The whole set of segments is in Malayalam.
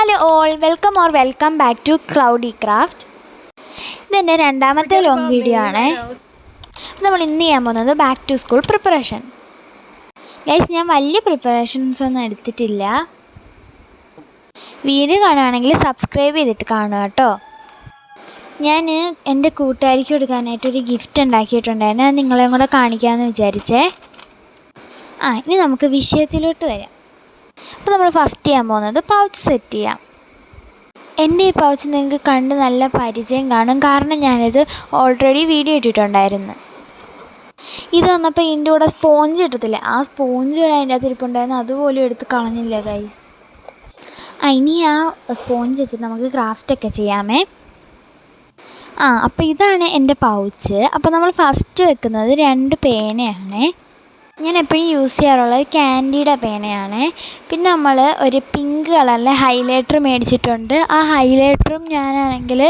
Hello all, welcome back to Cloudy Craft. ഇതെൻ്റെ രണ്ടാമത്തെ ലോങ് വീഡിയോ ആണ്. നമ്മൾ ഇന്ന് ചെയ്യാൻ പോകുന്നത് back to school preparation. Guys, ഞാൻ വലിയ പ്രിപ്പറേഷൻസ് ഒന്നും എടുത്തിട്ടില്ല. വീഡിയോ കാണുകയാണെങ്കിൽ സബ്സ്ക്രൈബ് ചെയ്തിട്ട് കാണുക കേട്ടോ. ഞാൻ എൻ്റെ കൂട്ടുകാരിക്ക് കൊടുക്കാനായിട്ടൊരു ഗിഫ്റ്റ് ഉണ്ടാക്കിയിട്ടുണ്ടായിരുന്നു. അത് നിങ്ങളെയും കൂടെ കാണിക്കാമെന്ന് വിചാരിച്ചേ. ഇനി നമുക്ക് വിഷയത്തിലോട്ട് വരാം. അപ്പോൾ നമ്മൾ ഫസ്റ്റ് ചെയ്യാൻ പോകുന്നത് പൗച്ച് സെറ്റ് ചെയ്യാം. എൻ്റെ ഈ പൗച്ച് നിങ്ങൾക്ക് കണ്ട് നല്ല പരിചയം കാണും, കാരണം ഞാനിത് ഓൾറെഡി വീഡിയോ ഇട്ടിട്ടുണ്ടായിരുന്നു. ഇത് വന്നപ്പോൾ ഇതിൻ്റെ കൂടെ സ്പോഞ്ച് ഇട്ടത്തില്ല, ആ സ്പോഞ്ച് വരെ അതിൻ്റെ അകത്ത് ഇരിപ്പുണ്ടായിരുന്നു, അതുപോലും എടുത്ത് കളഞ്ഞില്ല ഗൈസ്. ഇനി ആ സ്പോഞ്ച് വെച്ചിട്ട് നമുക്ക് ക്രാഫ്റ്റൊക്കെ ചെയ്യാമേ. അപ്പോൾ ഇതാണ് എൻ്റെ പൗച്ച്. അപ്പോൾ നമ്മൾ ഫസ്റ്റ് വെക്കുന്നത് 2 പേനയാണ്. ഞാൻ എപ്പോഴും യൂസ് ചെയ്യാറുള്ളത് ക്യാൻഡിയുടെ പേനയാണ്. പിന്നെ നമ്മൾ ഒരു പിങ്ക് കളറിലെ ഹൈലൈറ്റർ മേടിച്ചിട്ടുണ്ട്. ആ ഹൈലൈറ്ററും ഞാനാണെങ്കിൽ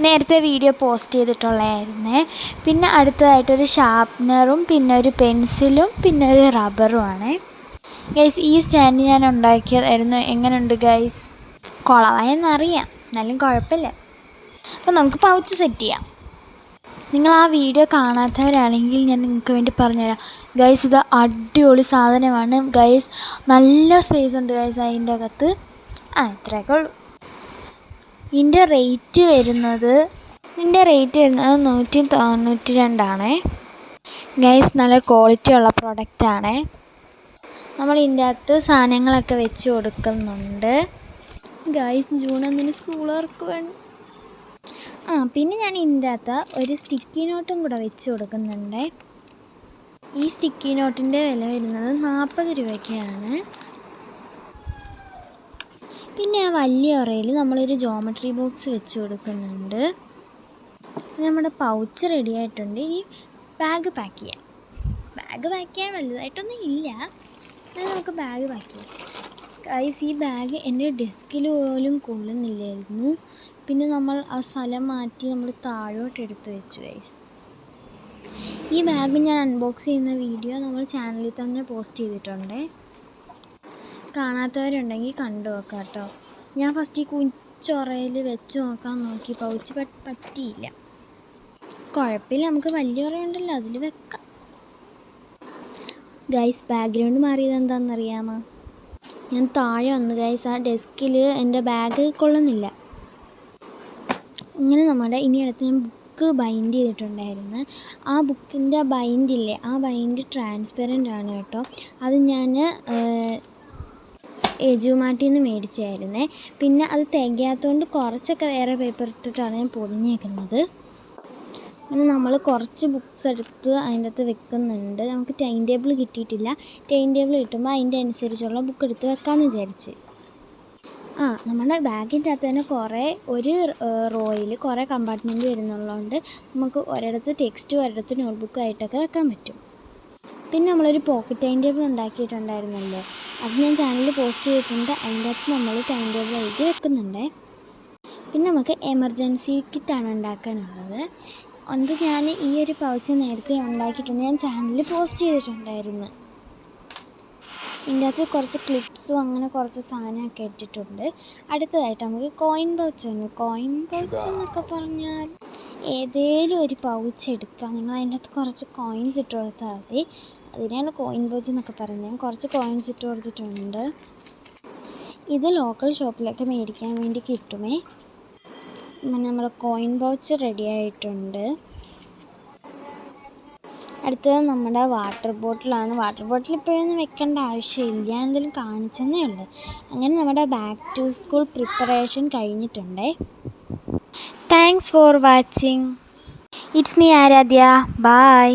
നേരത്തെ വീഡിയോ പോസ്റ്റ് ചെയ്തിട്ടുള്ളതായിരുന്നു. പിന്നെ അടുത്തതായിട്ടൊരു ഷാർപ്നറും പിന്നെ ഒരു പെൻസിലും പിന്നെ ഒരു റബ്ബറുമാണ്. ഗൈസ്, ഈ സ്റ്റാൻഡ് ഞാൻ ഉണ്ടാക്കിയതായിരുന്നു. എങ്ങനെയുണ്ട് ഗൈസ്? കുളമായെന്നറിയാം, എന്നാലും കുഴപ്പമില്ല. അപ്പോൾ നമുക്ക് പൗച്ച് സെറ്റ് ചെയ്യാം. നിങ്ങൾ ആ വീഡിയോ കാണാത്തവരാണെങ്കിൽ ഞാൻ നിങ്ങൾക്ക് വേണ്ടി പറഞ്ഞുതരാം. ഗൈസ്, ഇത് അടിപൊളി സാധനമാണ് ഗൈസ്. നല്ല സ്പേസ് ഉണ്ട് ഗൈസ് അതിൻ്റെ അകത്ത്. ഇത്രയൊക്കെ ഉള്ളൂ. ഇതിൻ്റെ റേറ്റ് വരുന്നത് 192 ഗൈസ്. നല്ല ക്വാളിറ്റി ഉള്ള പ്രൊഡക്റ്റാണ്. നമ്മൾ ഇതിൻ്റെ അകത്ത് സാധനങ്ങളൊക്കെ വെച്ച് കൊടുക്കുന്നുണ്ട് ഗൈസ്. ജൂൺ 1 സ്കൂൾ വർക്ക് വേണം. പിന്നെ ഞാൻ ഇതിൻ്റെ അകത്ത് ഒരു സ്റ്റിക്കി നോട്ടും കൂടെ വെച്ച് കൊടുക്കുന്നുണ്ട്. ഈ സ്റ്റിക്കി നോട്ടിൻ്റെ വില വരുന്നത് 40 രൂപയ്ക്കാണ്. പിന്നെ ആ വലിയ ഉറയിൽ നമ്മളൊരു ജോമെട്രി ബോക്സ് വെച്ച് കൊടുക്കുന്നുണ്ട്. നമ്മുടെ പൗച്ച് റെഡി ആയിട്ടുണ്ട്. ഇനി ബാഗ് പാക്ക് ചെയ്യാം. ബാഗ് പാക്ക് ചെയ്യാൻ വലുതായിട്ടൊന്നും ഇല്ല, നമുക്ക് ബാഗ് പാക്ക് ചെയ്യാം. ഗൈസ്, ഈ ബാഗ് എൻ്റെ ഡെസ്കിൽ പോലും കൊള്ളുന്നില്ലായിരുന്നു. പിന്നെ നമ്മൾ ആ സ്ഥലം മാറ്റി നമ്മൾ താഴോട്ട് എടുത്ത് വെച്ചു ഗൈസ്. ഈ ബാഗ് ഞാൻ അൺബോക്സ് ചെയ്യുന്ന വീഡിയോ നമ്മൾ ചാനലിൽ തന്നെ പോസ്റ്റ് ചെയ്തിട്ടുണ്ട്. കാണാത്തവരുണ്ടെങ്കിൽ കണ്ടു നോക്കാം കേട്ടോ. ഞാൻ ഫസ്റ്റ് ഈ കുഞ്ചൊറയിൽ വെച്ച് നോക്കാൻ നോക്കി, പൗച്ച് പറ്റിയില്ല. കുഴപ്പമില്ല, നമുക്ക് വലിയ ഉറയുണ്ടല്ലോ, അതിൽ വെക്കാം. ഗൈസ്, ബാക്ക്ഗ്രൗണ്ട് മാറിയത് എന്താണെന്നറിയാമോ? ഞാൻ താഴെ വന്നു ഗൈസ്. ആ ഡെസ്കിൽ എൻ്റെ ബാഗ് കൊള്ളുന്നില്ല. ഇങ്ങനെ നമ്മുടെ ഇനി അടുത്ത് ഞാൻ ബുക്ക് ബൈൻഡ് ചെയ്തിട്ടുണ്ടായിരുന്നു. ആ ബുക്കിൻ്റെ ബൈൻഡില്ലേ, ആ ബൈൻഡ് ട്രാൻസ്പെറൻ്റ് ആണ് കേട്ടോ. അത് ഞാൻ എജുമാട്ടിൽ നിന്ന് മേടിച്ചായിരുന്നേ. പിന്നെ അത് തികയാത്തതുകൊണ്ട് കുറച്ചൊക്കെ വേറെ പേപ്പർ ഇട്ടിട്ടാണ് ഞാൻ പൊതിഞ്ഞേക്കുന്നത്. അങ്ങനെ നമ്മൾ കുറച്ച് ബുക്സ് എടുത്ത് അതിൻ്റെ അകത്ത് വെക്കുന്നുണ്ട്. നമുക്ക് ടൈം ടേബിൾ കിട്ടിയിട്ടില്ല. ടൈം ടേബിൾ കിട്ടുമ്പോൾ അതിൻ്റെ അനുസരിച്ചുള്ള ബുക്ക് എടുത്ത് വെക്കാമെന്ന് വിചാരിച്ച്. നമ്മുടെ ബാഗിൻ്റെ അകത്ത് തന്നെ ഒരു റോയിൽ കുറേ കമ്പാർട്ട്മെൻറ്റ് വരുന്നുള്ളതുകൊണ്ട് നമുക്ക് ഒരിടത്ത് ടെക്സ്റ്റും ഒരിടത്ത് നോട്ട്ബുക്കും ആയിട്ടൊക്കെ വെക്കാൻ പറ്റും. പിന്നെ നമ്മളൊരു പോക്കറ്റ് ടൈം ടേബിൾ ഉണ്ടാക്കിയിട്ടുണ്ടായിരുന്നല്ലോ, അത് ഞാൻ ചാനലിൽ പോസ്റ്റ് ചെയ്തിട്ടുണ്ട്. അതിൻ്റെ അകത്ത് നമ്മൾ ടൈം ടേബിൾ എഴുതി വെക്കുന്നുണ്ട്. പിന്നെ നമുക്ക് എമർജൻസി കിറ്റാണ് ഉണ്ടാക്കാനുള്ളത്. അത് ഞാൻ ഈ ഒരു പൗച്ച് നേരത്തെ ഉണ്ടാക്കിയിട്ടുണ്ട്, ഞാൻ ചാനലിൽ പോസ്റ്റ് ചെയ്തിട്ടുണ്ടായിരുന്നു. ഇതിൻ്റെ അകത്ത് കുറച്ച് ക്ലിപ്സും അങ്ങനെ കുറച്ച് സാധനമൊക്കെ ഇട്ടിട്ടുണ്ട്. അടുത്തതായിട്ട് നമുക്ക് കോയിൻ പൗച്ചാണ്. കോയിൻ പൗച്ച് എന്നൊക്കെ പറഞ്ഞാൽ ഏതേലും ഒരു പൗച്ച് എടുക്കാം. നിങ്ങൾ അതിൻ്റെ അകത്ത് കുറച്ച് കോയിൻസ് ഇട്ട് കൊടുത്താൽ മതി. അതിനാണ് കോയിൻ പൗച്ച് എന്നൊക്കെ പറയുന്നത്. ഞാൻ കുറച്ച് കോയിൻസ് ഇട്ട് കൊടുത്തിട്ടുണ്ട്. ഇത് ലോക്കൽ ഷോപ്പിലൊക്കെ മേടിക്കാൻ വേണ്ടി കിട്ടുമേ. നമ്മുടെ കോയിൻ പൗച്ച് റെഡി ആയിട്ടുണ്ട്. അടുത്തത് നമ്മുടെ വാട്ടർ ബോട്ടിലാണ്. വാട്ടർ ബോട്ടിൽ ഇപ്പോഴൊന്നും വെക്കേണ്ട ആവശ്യമില്ല, ഞാൻ എന്തെങ്കിലും കാണിച്ചെന്നേ ഉള്ളൂ. അങ്ങനെ നമ്മുടെ ബാക്ക് ടു സ്കൂൾ പ്രിപ്പറേഷൻ കഴിഞ്ഞിട്ടുണ്ടേ. Thanks for watching. It's me Aaradhya. By.